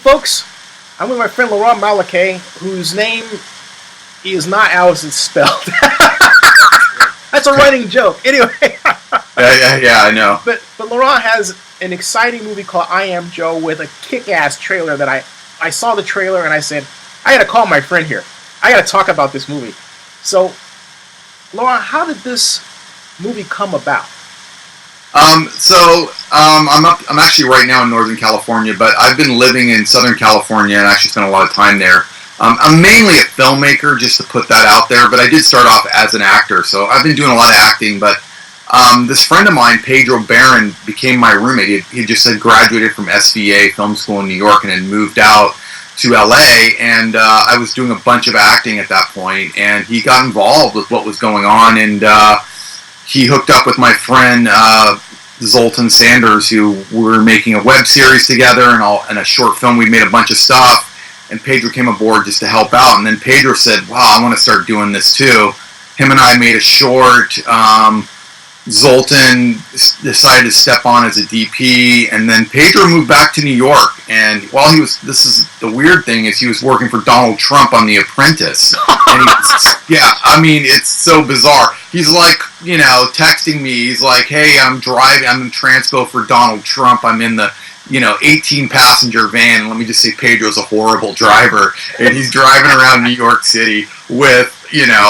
folks, I'm with my friend Laurent Malaquais, whose name is not Alison spelled. That's a running joke. Anyway. yeah, I know. But Laurent has an exciting movie called I Am Joe with a kick-ass trailer that I saw the trailer and I said, I gotta call my friend here. I gotta talk about this movie. So, Laurent, how did this movie come about? I'm actually right now in Northern California, but I've been living in Southern California and actually spent a lot of time there. I'm mainly a filmmaker, just to put that out there, but I did start off as an actor, so I've been doing a lot of acting, but this friend of mine, Pedro Barron, became my roommate. He just had graduated from SVA Film School in New York and had moved out to LA, and I was doing a bunch of acting at that point, and he got involved with what was going on, and he hooked up with my friend Zoltan Sandors, who we were making a web series together and a short film. We made a bunch of stuff, and Pedro came aboard just to help out. And then Pedro said, wow, I want to start doing this too. Him and I made a short. Zoltan decided to step on as a DP, and then Pedro moved back to New York. And while this is the weird thing, is he was working for Donald Trump on The Apprentice. And it's so bizarre. He's like, texting me. He's like, hey, I'm in transpo for Donald Trump. I'm in the 18-passenger van. And let me just say, Pedro's a horrible driver, and he's driving around New York City with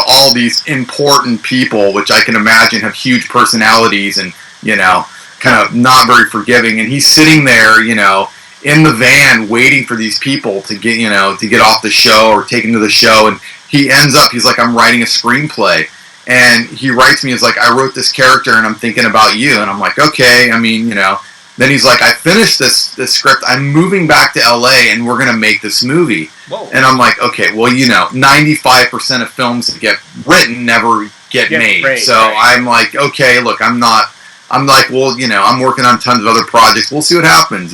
all these important people, which I can imagine have huge personalities and, kind of not very forgiving. And he's sitting there, in the van waiting for these people to get off the show or take him to the show. And he ends up, he's like, I'm writing a screenplay. And he writes me, he's like, I wrote this character and I'm thinking about you. And I'm like, okay, Then he's like, I finished this script. I'm moving back to LA and we're going to make this movie. Whoa. And I'm like, okay, well, 95% of films that get written never get made. Great, so right. I'm like, okay, look, I'm working on tons of other projects. We'll see what happens,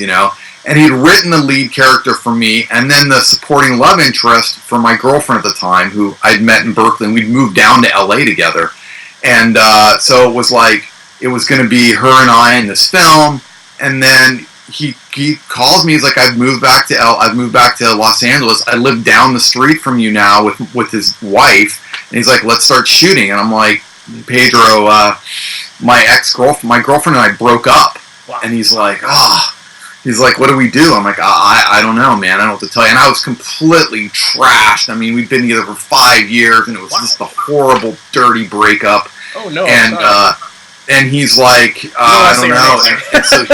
And he'd written the lead character for me and then the supporting love interest for my girlfriend at the time, who I'd met in Berkeley, and we'd moved down to LA together. And so it was like, it was going to be her and I in this film. And then he calls me. He's like, I've moved back to Los Angeles. I live down the street from you now with his wife. And he's like, let's start shooting. And I'm like, Pedro, my girlfriend and I broke up. Wow. And he's like, he's like, what do we do? I'm like, I don't know, man. I don't know what to tell you. And I was completely trashed. We'd been together for 5 years, and it was just a horrible, dirty breakup. Oh no! And and he's like, I don't know. And so,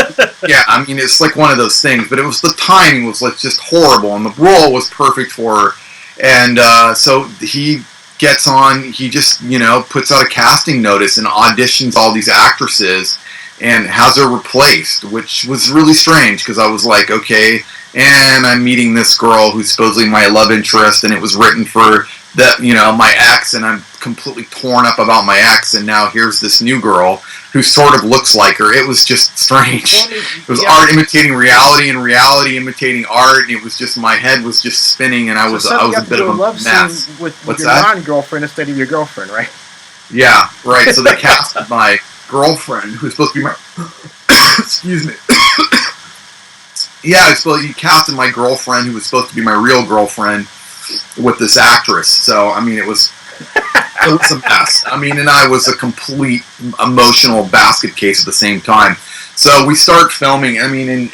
yeah, it's like one of those things. But the timing was like just horrible, and the role was perfect for her. And so he gets on. He just puts out a casting notice and auditions all these actresses, and has her replaced, which was really strange because I was like, okay, and I'm meeting this girl who's supposedly my love interest, and it was written for my ex, and I'm completely torn up about my ex, and now here's this new girl who sort of looks like her. It was just strange. It was art imitating reality and reality imitating art, and it was just, my head was just spinning, and I was a bit of a mess. With your non-girlfriend instead of your girlfriend, right? Yeah, right. So they casted my girlfriend, who's supposed to be my excuse me. Yeah, he casted my girlfriend, who was supposed to be my real girlfriend, with this actress. So it was a mess. And I was a complete emotional basket case at the same time. So we start filming. Her name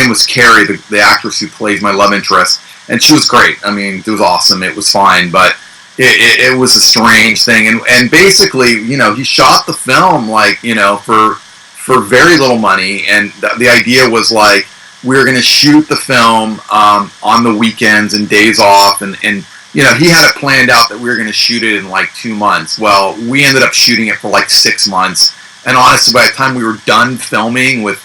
was Kari, the actress who plays my love interest, and she was great. It was awesome. It was fine, but it was a strange thing. And basically, he shot the film for very little money, and the idea was like, we were going to shoot the film on the weekends and days off, and he had it planned out that we were going to shoot it in like 2 months. Well, we ended up shooting it for like 6 months, and honestly, by the time we were done filming with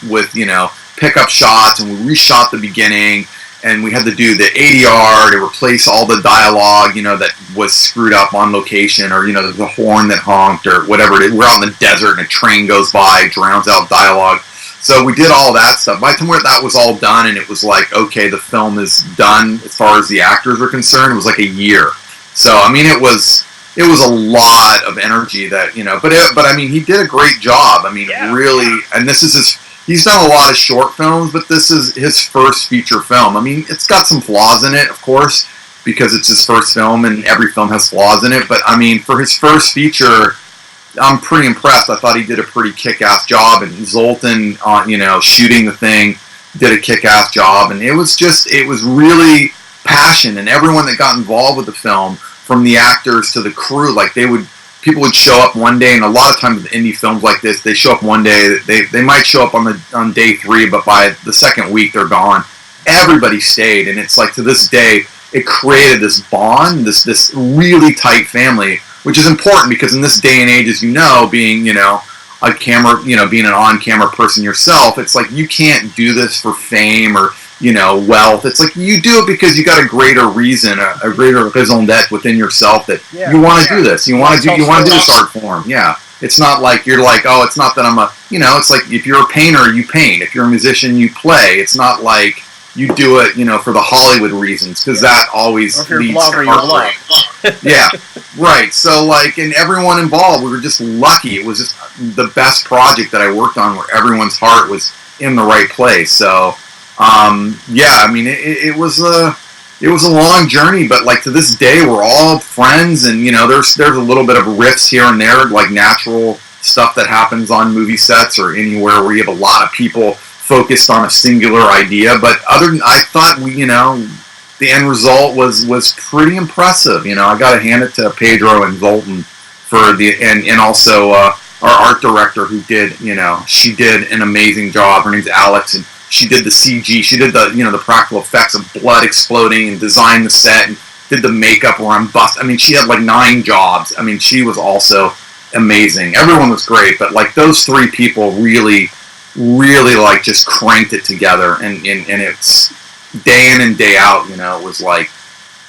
pickup shots, and we reshot the beginning, and we had to do the ADR to replace all the dialogue, that was screwed up on location, or the horn that honked, or whatever it is. We're out in the desert, and a train goes by, drowns out dialogue. So we did all that stuff. By the time that was all done, and it was like, okay, the film is done as far as the actors were concerned, it was like a year. So, it was a lot of energy that, but he did a great job. Really, and this is he's done a lot of short films, but this is his first feature film. I mean, it's got some flaws in it, of course, because it's his first film, and every film has flaws in it. But I mean, for his first feature, I'm pretty impressed. I thought he did a pretty kick-ass job, and Zoltan, shooting the thing, did a kick-ass job, and it was really passion, and everyone that got involved with the film, from the actors to the crew, like people would show up one day, and a lot of times with indie films like this, they show up one day, they might show up on day 3, but by the second week they're gone. Everybody stayed, and it's like, to this day, it created this bond, this really tight family, which is important because in this day and age, as you know, being, a camera, being an on-camera person yourself, it's like you can't do this for fame or, wealth. It's like you do it because you got a greater reason, a greater raison d'être within yourself that you want to do this. You want to do this art form. Yeah. It's not like you're like, oh, it's not that I'm it's like if you're a painter, you paint. If you're a musician, you play. It's not like you do it, for the Hollywood reasons, because that always or if you're a blogger, you blog. Yeah, right. So, and everyone involved, we were just lucky. It was just the best project that I worked on where everyone's heart was in the right place. So, I mean, it was a long journey, but to this day, we're all friends, and there's a little bit of riffs here and there, like natural stuff that happens on movie sets or anywhere where you have a lot of people focused on a singular idea. But I thought the end result was pretty impressive. I got to hand it to Pedro and Zoltan for and also our art director who did, she did an amazing job. Her name's Alex, and she did the CG. She did the practical effects of blood exploding and designed the set and did the makeup where I'm bust. I mean, she had 9 jobs. I mean, she was also amazing. Everyone was great, but those 3 people really just cranked it together, and it's day in and day out. It was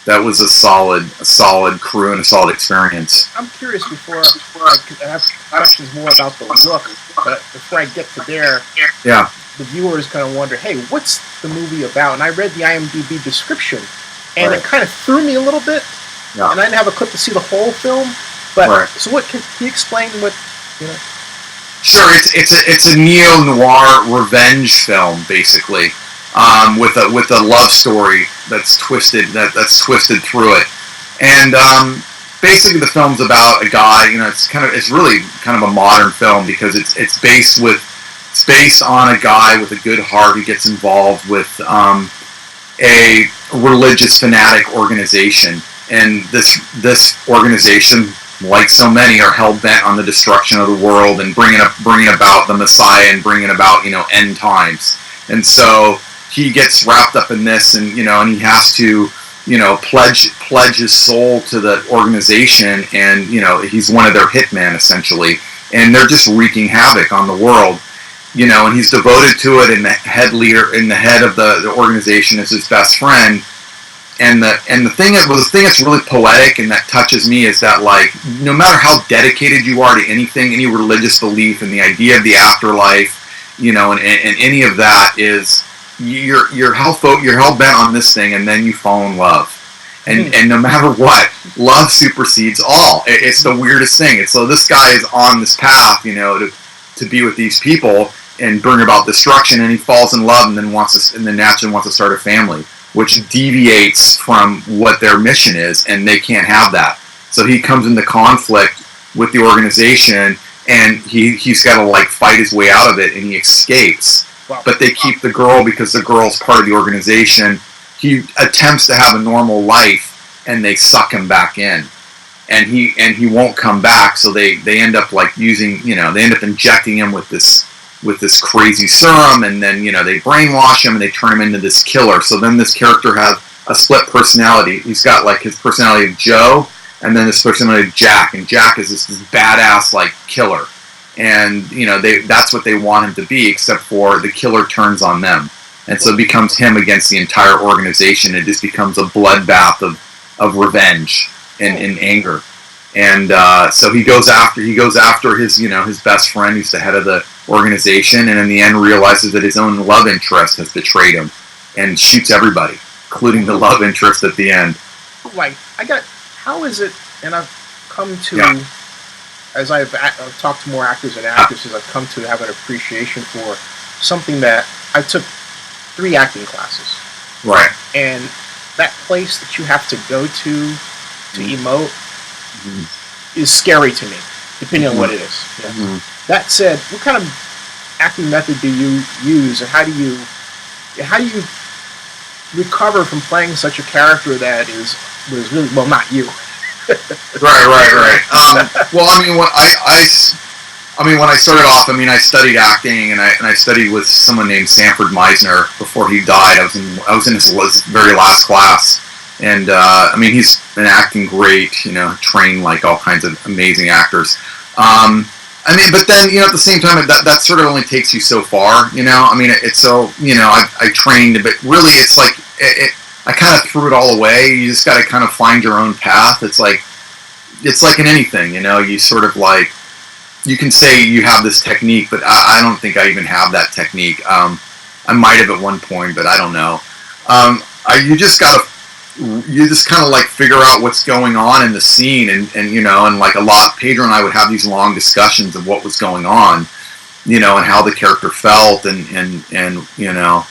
that was a solid crew and a solid experience. I'm curious before I have questions more about the look, but before I get to there, the viewers kind of wonder, hey, what's the movie about? And I read the IMDb description, and it kind of threw me a little bit, and I didn't have a clip to see the whole film. But so what? Can you explain what? Sure, it's a neo-noir revenge film, basically, with a love story that's twisted through it, and basically the film's about a guy. It's really kind of a modern film because it's based on a guy with a good heart who gets involved with a religious fanatic organization, and this organization, like so many, are hell-bent on the destruction of the world and bringing about the Messiah and bringing about, end times. And so he gets wrapped up in this, and, and he has to, pledge his soul to the organization, and, he's one of their hitmen, essentially. And they're just wreaking havoc on the world, and he's devoted to it, and the head leader, and the head of the organization is his best friend. And the thing that's really poetic and that touches me is that no matter how dedicated you are to anything, any religious belief and the idea of the afterlife, and any of that, is you're hell bent on this thing, and then you fall in love, and no matter what, love supersedes all. It's the weirdest thing. And so this guy is on this path, to be with these people and bring about destruction, and he falls in love, and then naturally wants to start a family, which deviates from what their mission is, and they can't have that. So he comes into conflict with the organization, and he's got to fight his way out of it, and he escapes. Wow. But they keep the girl because the girl's part of the organization. He attempts to have a normal life, and they suck him back in, and he won't come back. So they end up they end up injecting him with this crazy serum, and then they brainwash him and they turn him into this killer. So then this character has a split personality. He's got his personality of Joe, and then this personality of Jack, and Jack is this badass killer, and that's what they want him to be, except for the killer turns on them, and so it becomes him against the entire organization. It just becomes a bloodbath of revenge and anger. And so he goes after his his best friend, who's the head of the organization, and in the end realizes that his own love interest has betrayed him and shoots everybody, including the love interest at the end. How is it, and I've come to, as I've talked to more actors and actresses, I've come to have an appreciation for something that I took 3 acting classes. Right. And that place that you have to go to emote is scary to me, depending on what it is. Yeah. That said, what kind of acting method do you use, and how do you recover from playing such a character that was really, well, not you? Right. Well, I mean, when I started off, I mean, I studied acting, and I studied with someone named Sanford Meisner before he died. I was in his very last class, and I mean, he's an acting great, you know, trained like all kinds of amazing actors. I mean, but then, you know, at the same time, that sort of only takes you so far, you know. I mean, it's so, you know, I trained, but really, it's like I kind of threw it all away. You just got to kind of find your own path. It's like in anything, you know. You sort of like, you can say you have this technique, but I don't think I even have that technique. I might have at one point, but I don't know. You just kind of like figure out what's going on in the scene, and you know, and like Pedro and I would have these long discussions of what was going on, you know, and how the character felt, and you know,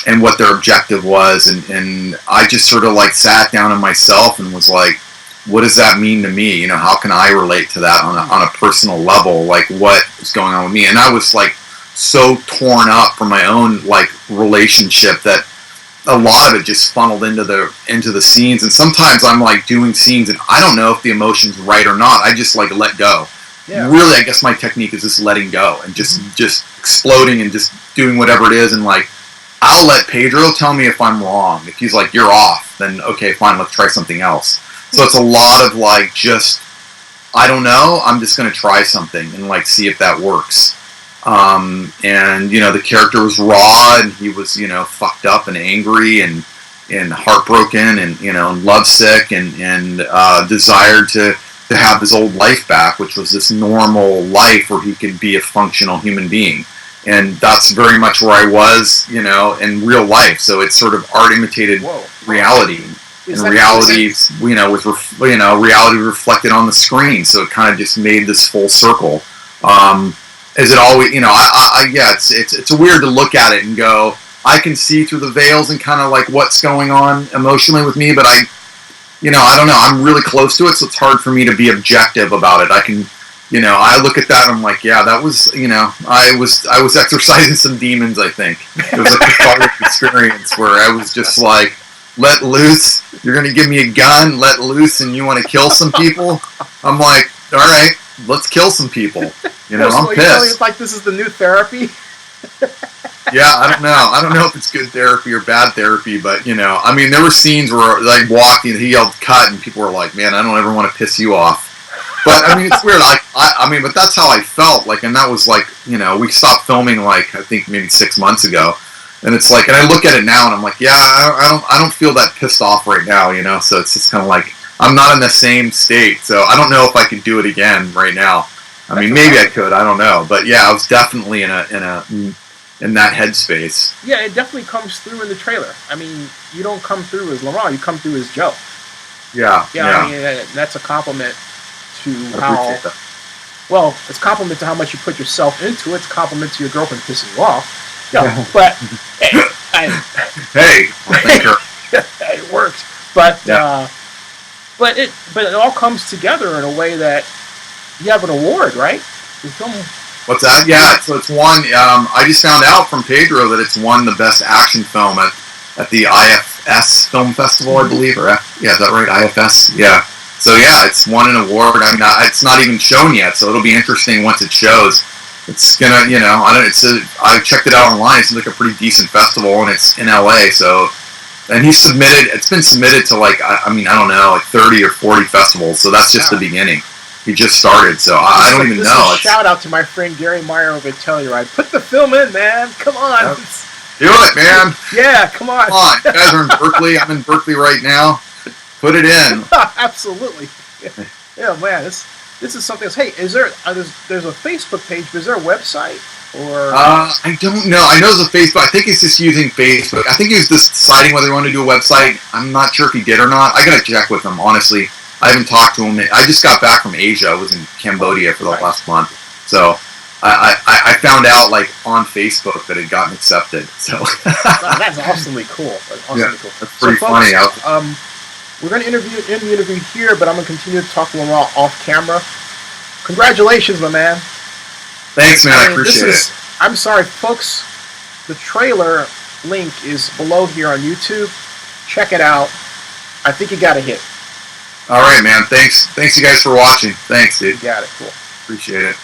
and what their objective was, and I just sort of like sat down in myself and was like, what does that mean to me? You know, how can I relate to that on a personal level? Like, what is going on with me? And I was like so torn up from my own like relationship that a lot of it just funneled into the scenes. And sometimes I'm like doing scenes and I don't know if the emotion's right or not. I just like let go. Yeah. Really, I guess my technique is just letting go and just exploding and just doing whatever it is. And like, I'll let Pedro tell me if I'm wrong. If he's like, you're off, then okay, fine, let's try something else. So it's a lot of like, just, I don't know, I'm just going to try something and like see if that works. And, you know, the character was raw, and he was, you know, fucked up and angry and heartbroken and, you know, lovesick and desired to have his old life back, which was this normal life where he could be a functional human being. And that's very much where I was, you know, in real life. So it's sort of art imitated reality. And reality, you know, reality reflected on the screen. So it kind of just made this full circle. As it always, you know, yeah, it's weird to look at it and go, I can see through the veils and kind of like what's going on emotionally with me, but I don't know. I'm really close to it, so it's hard for me to be objective about it. I can, you know, I look at that and I'm like, yeah, that was, you know, I was exercising some demons. I think it was a cathartic experience where I was just like, let loose. You're gonna give me a gun, let loose, and you want to kill some people. I'm like, all right, let's kill some people. You know, I'm pissed. It's like this is the new therapy. Yeah, I don't know. I don't know if it's good therapy or bad therapy, but you know, I mean, there were scenes where like walking, he yelled cut, and people were like, "Man, I don't ever want to piss you off." But I mean, it's weird. Like, I mean, but that's how I felt. Like, and that was like, you know, we stopped filming like I think maybe 6 months ago, and it's like, and I look at it now, and I'm like, yeah, I don't feel that pissed off right now, you know. So it's just kind of like I'm not in the same state. So I don't know if I could do it again right now. I mean, maybe I could. I don't know. But yeah, I was definitely in that headspace. Yeah, it definitely comes through in the trailer. I mean, you don't come through as Laurent, you come through as Joe. Yeah. I mean, that's a compliment to how... Well, it's a compliment to how much you put yourself into it. It's a compliment to your girlfriend pissing you off. Yeah, but... Hey, thank her. It worked. But, but it all comes together in a way that you have an award, right? The film... What's that? Yeah, so it's won. I just found out from Pedro that it's won the best action film at the IFS Film Festival, I believe. Or yeah, is that right? IFS. Yeah. So yeah, it's won an award. I mean, it's not even shown yet, so it'll be interesting once it shows. It's gonna, you know, I checked it out online. It's like a pretty decent festival, and it's in LA. So, and it's been submitted to like, I mean, I don't know, like 30 or 40 festivals. So that's just the beginning. He just started, so I don't even know. Shout out to my friend Gary Meyer over at Telluride. Put the film in, man. Come on. Yep. Do it, man. Yeah, come on. Come on. You guys are in Berkeley. I'm in Berkeley right now. Put it in. Absolutely. Yeah, man. This is something else. Hey, there's a Facebook page, but is there a website? Or I don't know. I know there's a Facebook. I think he's just using Facebook. I think he was just deciding whether he wanted to do a website. I'm not sure if he did or not. I gotta check with him, honestly. I haven't talked to him. I just got back from Asia. I was in Cambodia for the last month. So, I found out like on Facebook that it had gotten accepted. So That's awesomely cool. that's pretty funny. We're going to end the interview here, but I'm going to continue to talk to Laurent off camera. Congratulations, my man. Thanks, man. I appreciate it. I'm sorry, folks. The trailer link is below here on YouTube. Check it out. I think you got a hit. All right, man. Thanks you guys for watching. Thanks, dude. You got it. Cool. Appreciate it.